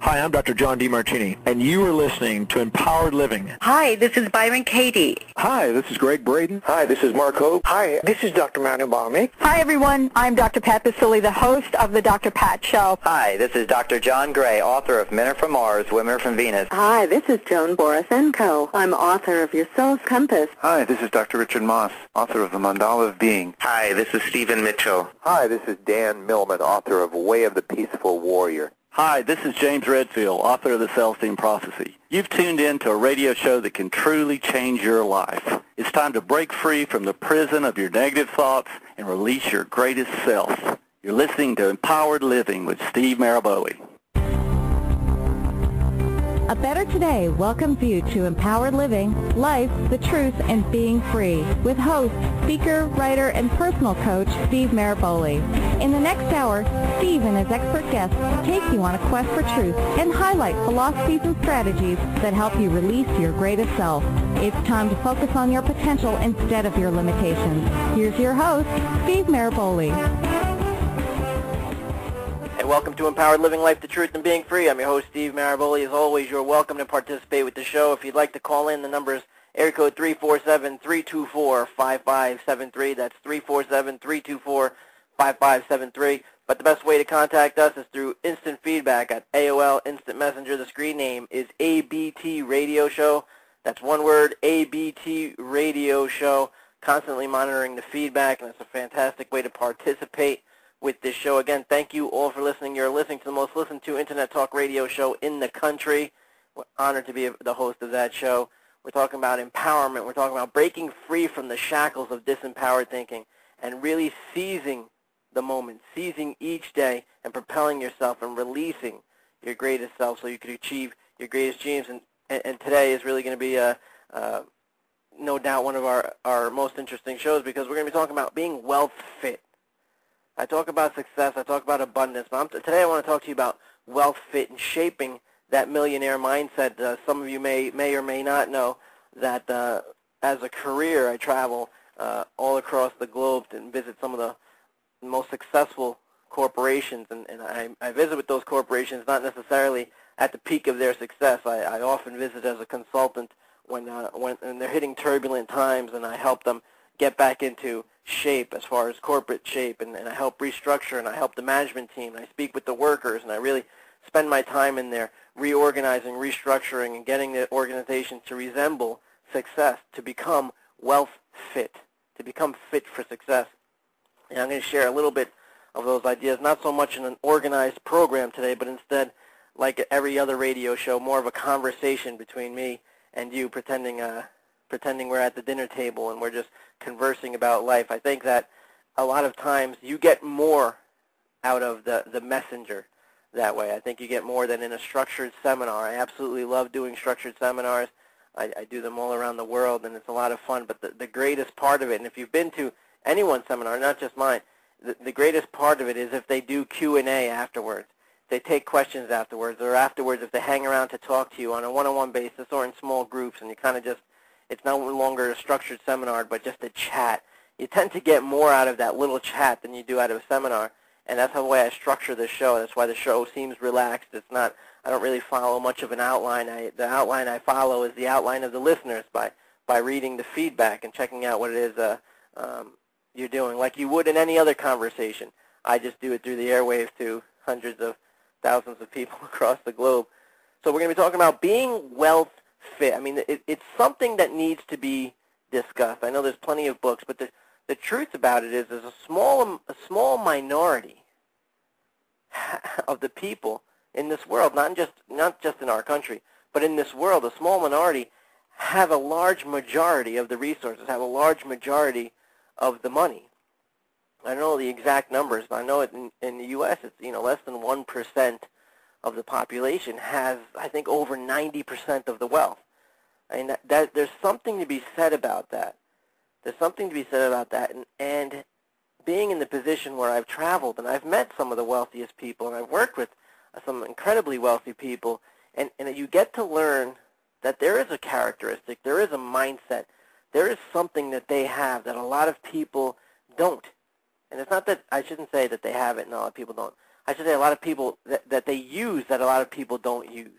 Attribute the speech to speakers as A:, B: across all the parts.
A: Hi, I'm Dr. John DeMartini, and you are listening to Empowered Living.
B: Hi, this is Byron Katie.
C: Hi, this is Greg Braden.
D: Hi, this is Mark Hope.
E: Hi, this is Dr. Manu Balmy.
F: Hi, everyone. I'm Dr. Pat Basili, the host of The Dr. Pat Show.
G: Hi, this is Dr. John Gray, author of Men Are From Mars, Women Are From Venus.
H: Hi, this is Joan Borisenko. I'm author of Your Soul's Compass.
I: Hi, this is Dr. Richard Moss, author of The Mandala of Being.
J: Hi, this is Stephen Mitchell.
K: Hi, this is Dan Millman, author of Way of the Peaceful Warrior.
L: Hi, this is James Redfield, author of The Celestine Prophecy. You've tuned in to a radio show that can truly change your life. It's time to break free from the prison of your negative thoughts and release your greatest self. You're listening to Empowered Living with Steve Maraboli.
M: A Better Today welcomes you to Empowered Living, Life, the Truth, and Being Free with host, speaker, writer, and personal coach Steve Maraboli. In the next hour, Steve and his expert guests take you on a quest for truth and highlight philosophies and strategies that help you release your greatest self. It's time to focus on your potential instead of your limitations. Here's your host, Steve Maraboli.
N: Welcome to Empowered Living, Life, the Truth, and Being Free. I'm your host, Steve Maraboli. As always, you're welcome to participate with the show. If you'd like to call in, the number is area code 347-324-5573. That's 347-324-5573. But the best way to contact us is through instant feedback at AOL Instant Messenger. The screen name is ABT Radio Show. That's one word, ABT Radio Show. Constantly monitoring the feedback, and it's a fantastic way to participate with this show. Again, thank you all for listening. You're listening to the most listened to internet talk radio show in the country. We're honored to be the host of that show. We're talking about empowerment. We're talking about breaking free from the shackles of disempowered thinking and really seizing the moment, seizing each day and propelling yourself and releasing your greatest self so you can achieve your greatest dreams. And today is really going to be, no doubt, one of our most interesting shows because we're going to be talking about being wealth fit. I talk about success, I talk about abundance, but today I want to talk to you about wealth fit and shaping that millionaire mindset. Some of you may or may not know that as a career I travel all across the globe and visit some of the most successfand corporations, and I visit with those corporations not necessarily at the peak of their success. I often visit as a consultant when they're hitting turbulent times, and I help them get back into shape as far as corporate shape, and I help restructure, and I help the management team, and I speak with the workers, and I really spend my time in there reorganizing, restructuring, and getting the organization to resemble success, to become wealth fit, to become fit for success. And I'm going to share a little bit of those ideas, not so much in an organized program today, but instead, like every other radio show, more of a conversation between me and you, pretending we're at the dinner table and we're just conversing about life. I think that a lot of times you get more out of the messenger that way. I think you get more than in a structured seminar. I absolutely love doing structured seminars. I do them all around the world, and it's a lot of fun. But the greatest part of it, and if you've been to anyone's seminar, not just mine, the greatest part of it is if they do Q&A afterwards. They take questions afterwards, or afterwards if they hang around to talk to you on a one-on-one basis or in small groups, and you kind of just, it's no longer a structured seminar, but just a chat. You tend to get more out of that little chat than you do out of a seminar, and that's the way I structure the show. That's why the show seems relaxed. It's not, I don't really follow much of an outline. The outline I follow is the outline of the listeners by reading the feedback and checking out what it is you're doing, like you would in any other conversation. I just do it through the airwaves to hundreds of thousands of people across the globe. So we're going to be talking about being wealth fit. I mean, it's something that needs to be discussed. I know there's plenty of books, but the truth about it is there's a small minority of the people in this world, not just in our country, but in this world, a small minority have a large majority of the resources, have a large majority of the money. I don't know the exact numbers, but I know in the U.S. it's less than 1% of the population has, I think, over 90% of the wealth. I mean, that there's something to be said about that. There's something to be said about that, and being in the position where I've traveled and I've met some of the wealthiest people, and I've worked with some incredibly wealthy people, and you get to learn that there is a characteristic, there is a mindset, there is something that they have that a lot of people don't. And it's not that, I shouldn't say that they have it and a lot of people don't. I should say a lot of people that they use that a lot of people don't use.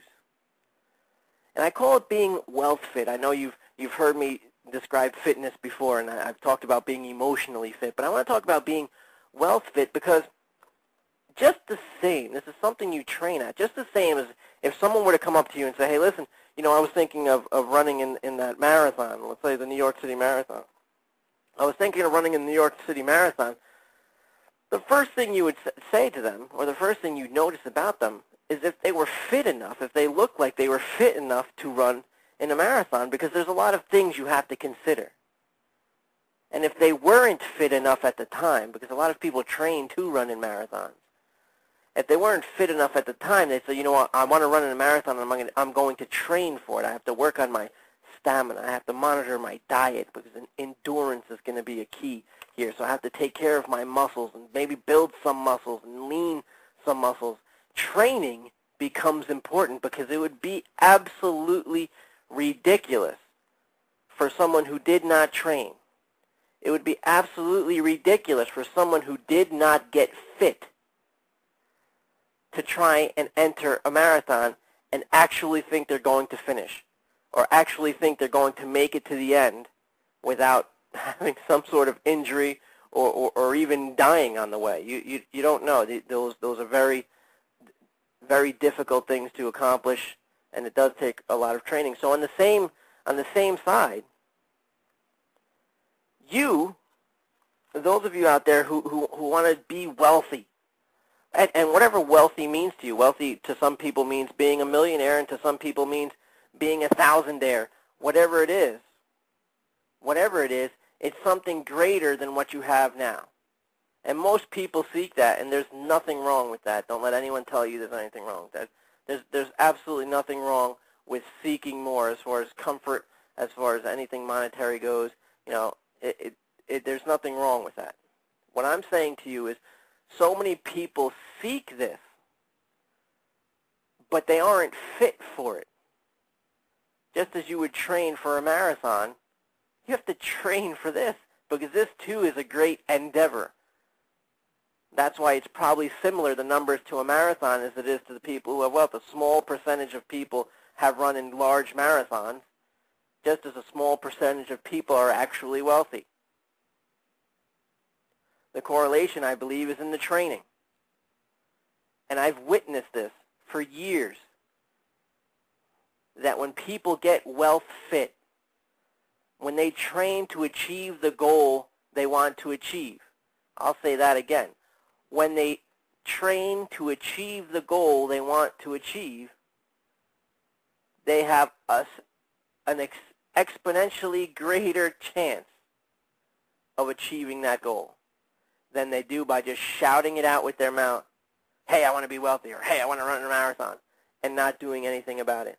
N: And I call it being wealth fit. I know you've heard me describe fitness before, and I've talked about being emotionally fit, but I want to talk about being wealth fit because just the same, this is something you train at, just the same as if someone were to come up to you and say, hey, listen, you know, I was thinking of running in that marathon, let's say the New York City Marathon. I was thinking of running in the New York City Marathon. The first thing you would say to them, or the first thing you'd notice about them, is if they were fit enough, if they looked like they were fit enough to run in a marathon, because there's a lot of things you have to consider. And if they weren't fit enough at the time, because a lot of people train to run in marathons, if they weren't fit enough at the time, they'd say, you know what, I want to run in a marathon, and I'm going to train for it. I have to work on my stamina. I have to monitor my diet, because endurance is going to be a key here. So I have to take care of my muscles and maybe build some muscles and lean some muscles. Training becomes important because it would be absolutely ridiculous for someone who did not train. It would be absolutely ridiculous for someone who did not get fit to try and enter a marathon and actually think they're going to finish or actually think they're going to make it to the end without having some sort of injury or even dying on the way. You don't know. Those are very, very difficult things to accomplish, and it does take a lot of training. So on the same side, those of you out there who want to be wealthy, and whatever wealthy means to you, wealthy to some people means being a millionaire, and to some people means being a thousandaire. Whatever it is, it's something greater than what you have now. And most people seek that, and there's nothing wrong with that. Don't let anyone tell you there's anything wrong with that. There's absolutely nothing wrong with seeking more as far as comfort, as far as anything monetary goes. You know, there's nothing wrong with that. What I'm saying to you is so many people seek this, but they aren't fit for it. Just as you would train for a marathon, you have to train for this, because this too is a great endeavor. That's why it's probably similar, the numbers to a marathon, as it is to the people who have wealth. A small percentage of people have run in large marathons, just as a small percentage of people are actually wealthy. The correlation, I believe, is in the training. And I've witnessed this for years, that when people get wealth fit, when they train to achieve the goal they want to achieve, I'll say that again. When they train to achieve the goal they want to achieve, they have an exponentially greater chance of achieving that goal than they do by just shouting it out with their mouth, hey, I want to be wealthy, or hey, I want to run a marathon, and not doing anything about it.